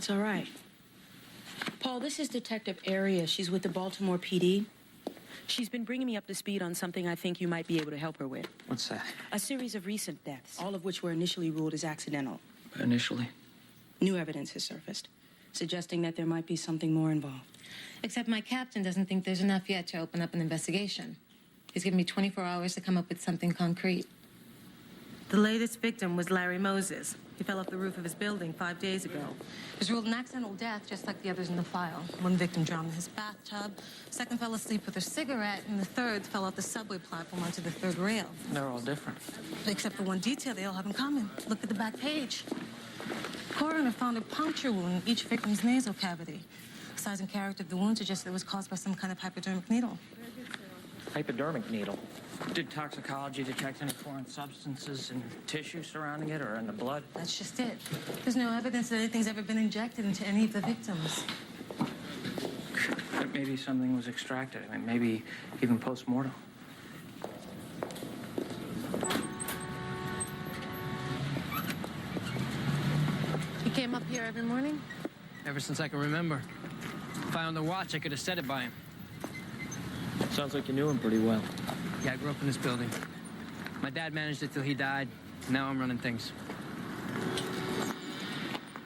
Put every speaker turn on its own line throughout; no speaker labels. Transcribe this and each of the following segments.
That's all right. Paul, this is Detective Arias. She's with the Baltimore PD. She's been bringing me up to speed on something I think you might be able to help her with.
What's that?
A series of recent deaths, all of which were initially ruled as accidental.
Initially?
New evidence has surfaced, suggesting that there might be something more involved.
Except my captain doesn't think there's enough yet to open up an investigation. He's given me 24 hours to come up with something concrete. The latest victim was Larry Moses. He fell off the roof of his building 5 days ago. He was ruled an accidental death, just like the others in the file. One victim drowned in his bathtub, second fell asleep with a cigarette, and the third fell off the subway platform onto the third rail.
They're all different.
Except for one detail they all have in common. Look at the back page. Coroner found a puncture wound in each victim's nasal cavity. Size and character of the wound suggested it was caused by some kind of hypodermic needle.
Hypodermic needle? Did toxicology detect any foreign substances in tissue surrounding it or in the blood?
That's just it. There's no evidence that anything's ever been injected into any of the victims.
But maybe something was extracted. I mean, maybe even post-mortem.
He came up here every morning?
Ever since I can remember. If I owned a watch, I could have set it by him.
Sounds like you knew him pretty well.
Yeah, I grew up in this building. My dad managed it till he died. Now I'm running things.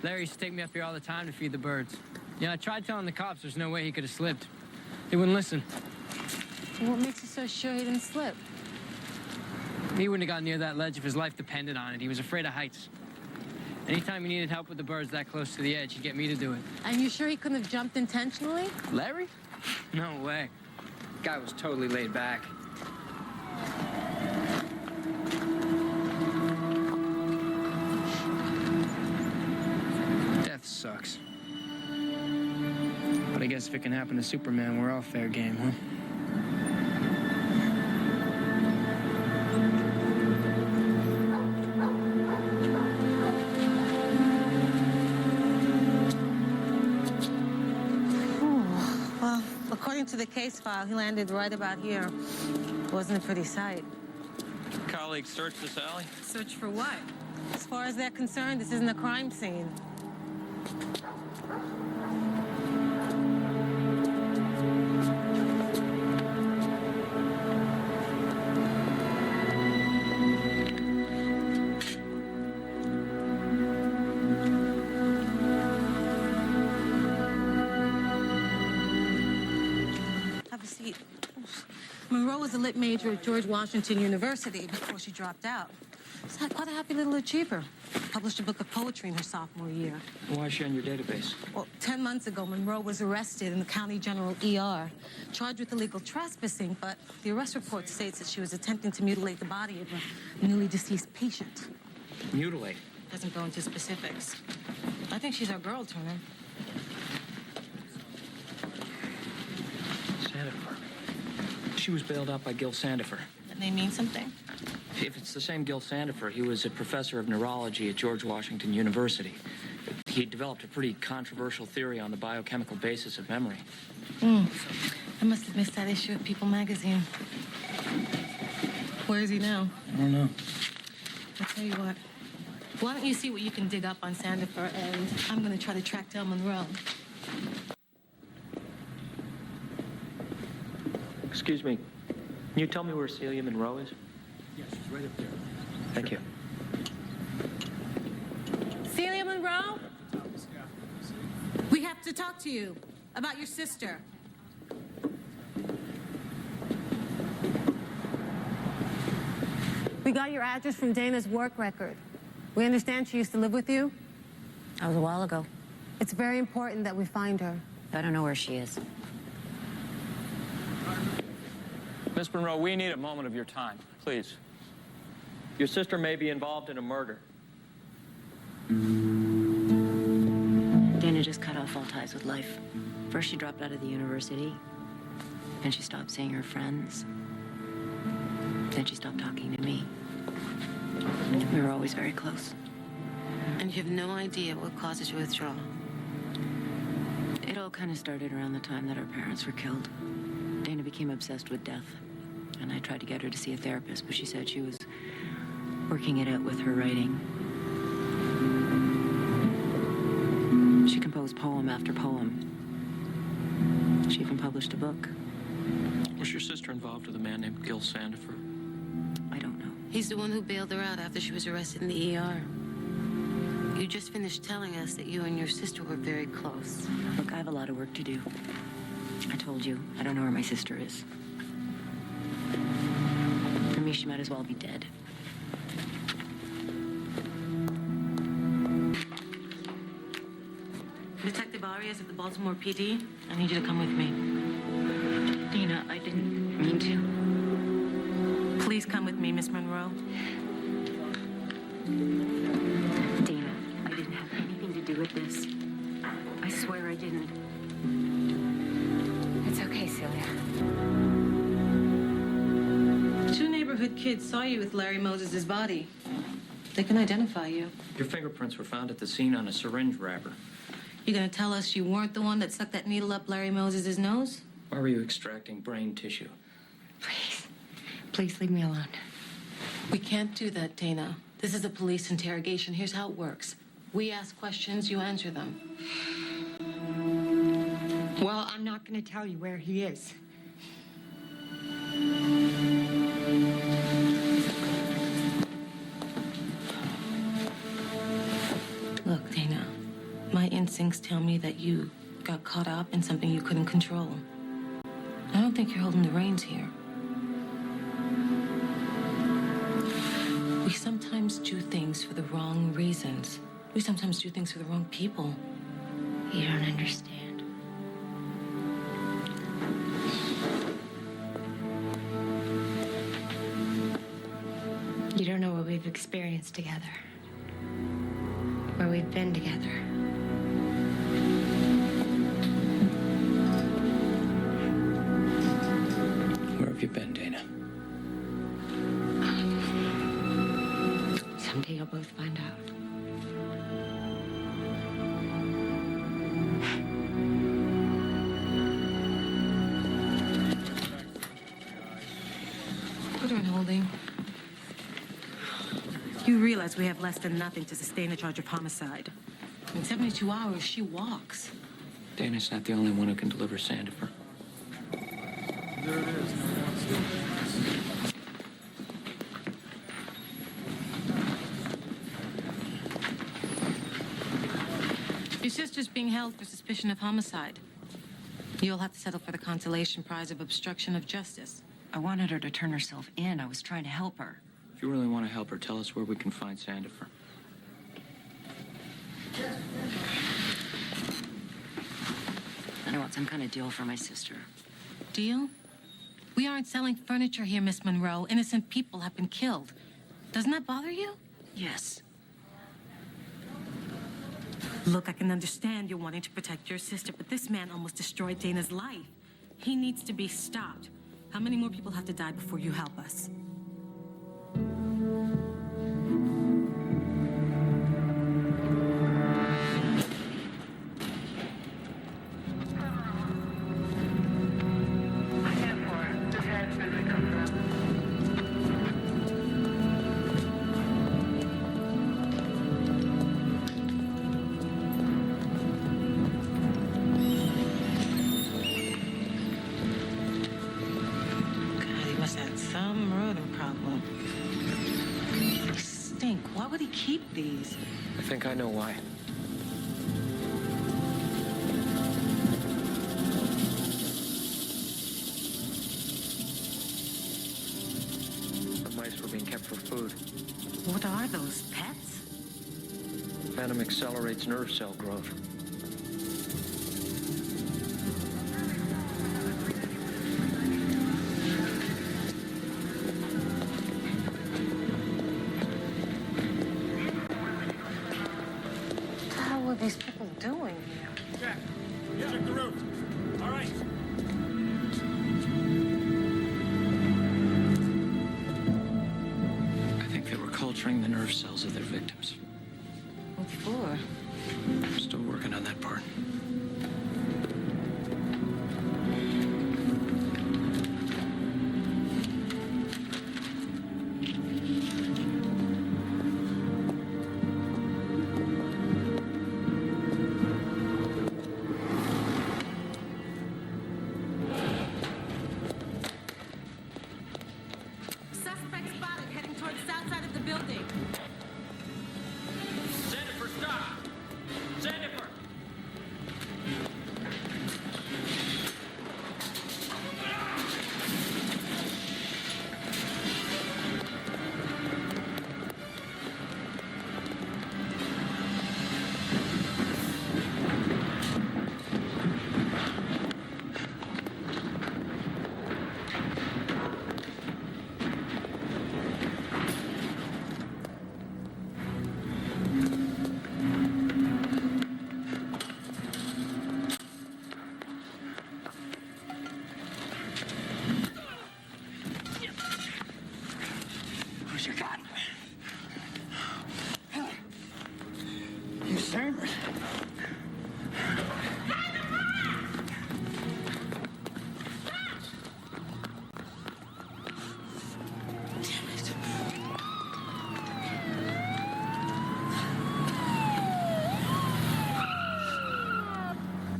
Larry used to take me up here all the time to feed the birds. Yeah, I tried telling the cops there's no way he could have slipped. They wouldn't listen.
What makes you so sure he didn't slip?
He wouldn't have got near that ledge if his life depended on it. He was afraid of heights. Anytime he needed help with the birds that close to the edge, he'd get me to do it.
And you sure he couldn't have jumped intentionally?
Larry? No way. Guy was totally laid back. Death sucks. But I guess if it can happen to Superman, we're all fair game, huh?
According to the case file, he landed right about here. Wasn't a pretty sight.
Colleagues searched this alley?
Search for what? As far as they're concerned, this isn't a crime scene. Monroe was a lit major at George Washington University before she dropped out. She's quite a happy little achiever. Published a book of poetry in her sophomore year.
Why is she on your database?
Well, 10 months ago, Monroe was arrested in the County General ER, charged with illegal trespassing, but the arrest report states that she was attempting to mutilate the body of a newly deceased patient.
Mutilate?
Doesn't go into specifics. I think she's our girl, Turner.
Sandifer. She was bailed out by Gil Sandifer.
That may mean something.
If it's the same Gil Sandifer, he was a professor of neurology at George Washington University. He developed a pretty controversial theory on the biochemical basis of memory.
I must have missed that issue of People magazine. Where is he now?
I don't know.
I'll tell you what. Why don't you see what you can dig up on Sandifer, and I'm going to try to track down Monroe.
Excuse me. Can you tell me where Celia Monroe is?
Yes, she's right up there.
Thank you.
Celia Monroe? We have to talk to you about your sister. We got your address from Dana's work record. We understand she used to live with you?
That was a while ago.
It's very important that we find her.
I don't know where she is.
Miss Monroe, we need a moment of your time, please. Your sister may be involved in a murder.
Dana just cut off all ties with life. First, she dropped out of the university. Then she stopped seeing her friends. Then she stopped talking to me. We were always very close.
And you have no idea what causes your withdrawal.
It all kind of started around the time that our parents were killed. Dana became obsessed with death. And I tried to get her to see a therapist, but she said she was working it out with her writing. She composed poem after poem. She even published a book.
Was your sister involved with a man named Gil Sandifer?
I don't know.
He's the one who bailed her out after she was arrested in the ER. You just finished telling us that you and your sister were very close.
Look, I have a lot of work to do. I told you, I don't know where my sister is. For me, she might as well be dead.
Detective Arias of the Baltimore PD, I need you to come with me.
Dina, I didn't mean to.
Please come with me, Miss Monroe.
Dina, I didn't have anything to do with this. I swear I didn't.
It's okay, Celia. Two neighborhood kids saw you with Larry Moses' body. They can identify you.
Your fingerprints were found at the scene on a syringe wrapper.
You gonna tell us you weren't the one that stuck that needle up Larry Moses' nose?
Why were you extracting brain tissue?
Please. Please leave me alone.
We can't do that, Dana. This is a police interrogation. Here's how it works. We ask questions, you answer them.
Well, I'm not going to tell you where he is.
Look, Dana, my instincts tell me that you got caught up in something you couldn't control. I don't think you're holding the reins here. We sometimes do things for the wrong reasons. We sometimes do things for the wrong people.
You don't understand. You don't know what we've experienced together. Where we've been together.
Where have you been, Dana?
Someday you'll both find out.
Put her in holding. You realize we have less than nothing to sustain a charge of homicide. In 72 hours, she walks.
Dana's not the only one who can deliver Sandifer.
There it is.
Your sister's being held for suspicion of homicide. You'll have to settle for the consolation prize of obstruction of justice.
I wanted her to turn herself in. I was trying to help her.
If you really want to help her, tell us where we can find Sandifer.
I want some kind of deal for my sister.
Deal? We aren't selling furniture here, Miss Monroe. Innocent people have been killed. Doesn't that bother you?
Yes.
Look, I can understand you wanting to protect your sister, but this man almost destroyed Dana's life. He needs to be stopped. How many more people have to die before you help us? Some rodent problem. They stink. Why would he keep these?
I think I know why. The mice were being kept for food.
What are those, pets?
Venom accelerates nerve cell growth.
What are these people doing here?
Check. Check the roof. All right.
I think they were culturing the nerve cells of their victims.
What for?
I'm still working on that part.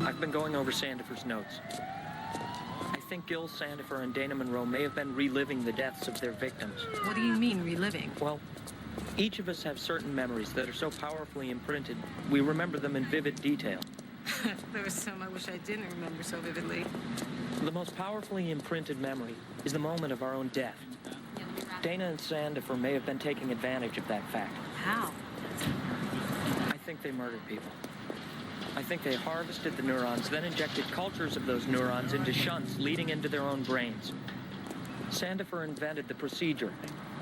I've been going over Sandifer's notes. I think Gil Sandifer and Dana Monroe may have been reliving the deaths of their victims.
What do you mean, reliving?
Well, each of us have certain memories that are so powerfully imprinted, we remember them in vivid detail.
There was some I wish I didn't remember so vividly.
The most powerfully imprinted memory is the moment of our own death. Dana and Sandifer may have been taking advantage of that fact.
How?
I think they murdered people. I think they harvested the neurons, then injected cultures of those neurons into shunts leading into their own brains. Sandifer invented the procedure.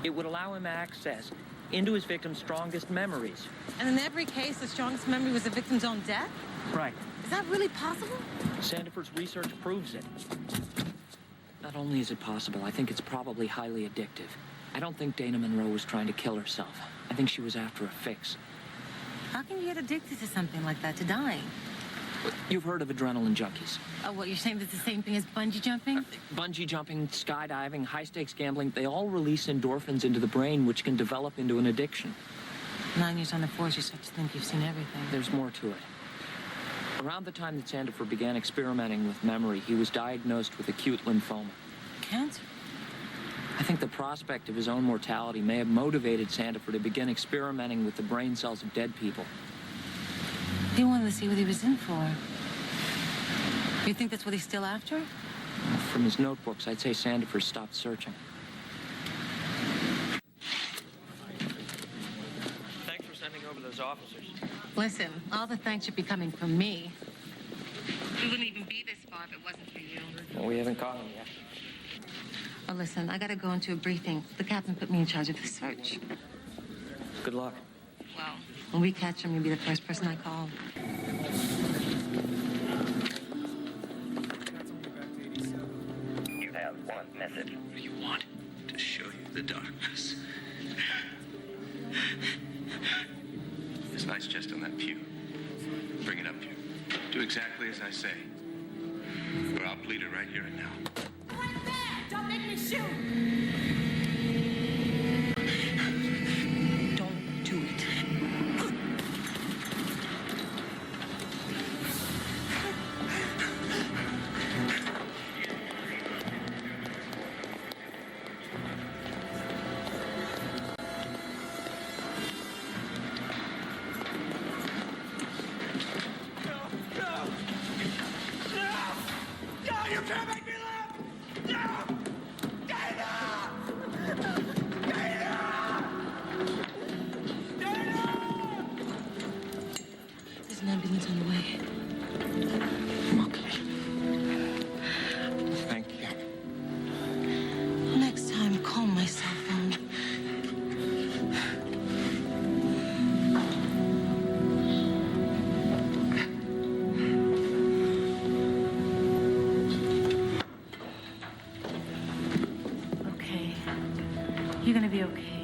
It would allow him access into his victim's strongest memories.
And in every case, the strongest memory was the victim's own death?
Right.
Is that really possible?
Sandifer's research proves it. Not only is it possible, I think it's probably highly addictive. I don't think Dana Monroe was trying to kill herself. I think she was after a fix.
How can you get addicted to something like that, to dying?
You've heard of adrenaline junkies.
Oh, what, you're saying that's the same thing as bungee jumping?
Bungee jumping, skydiving, high-stakes gambling, they all release endorphins into the brain, which can develop into an addiction.
9 years on the force, you start to think you've seen everything.
There's more to it. Around the time that Sandifer began experimenting with memory, he was diagnosed with acute lymphoma.
Cancer?
I think the prospect of his own mortality may have motivated Sandifer to begin experimenting with the brain cells of dead people.
He wanted to see what he was in for. You think that's what he's still after?
From his notebooks, I'd say Sandifer stopped searching. Thanks for sending over those officers.
Listen, all the thanks should be coming from me. We wouldn't even be this far if it wasn't for you.
Well, we haven't caught him yet.
Oh, listen, I gotta go into a briefing. The captain put me in charge of the search.
Good luck.
Well, when we catch him, you'll be the first person I call.
You have one message.
What do you want? To show you the darkness. This nice chest on that pew. Bring it up here. Do exactly as I say. Or I'll bleed it right here and now.
Right there! Don't make me shoot!
Don't do it.
You can't make me laugh! No! Dana! Dana! Dana!
There's an ambulance on the way.
I'm okay. Thank you.
Next time, call my cell phone.
Okay. You're gonna be okay.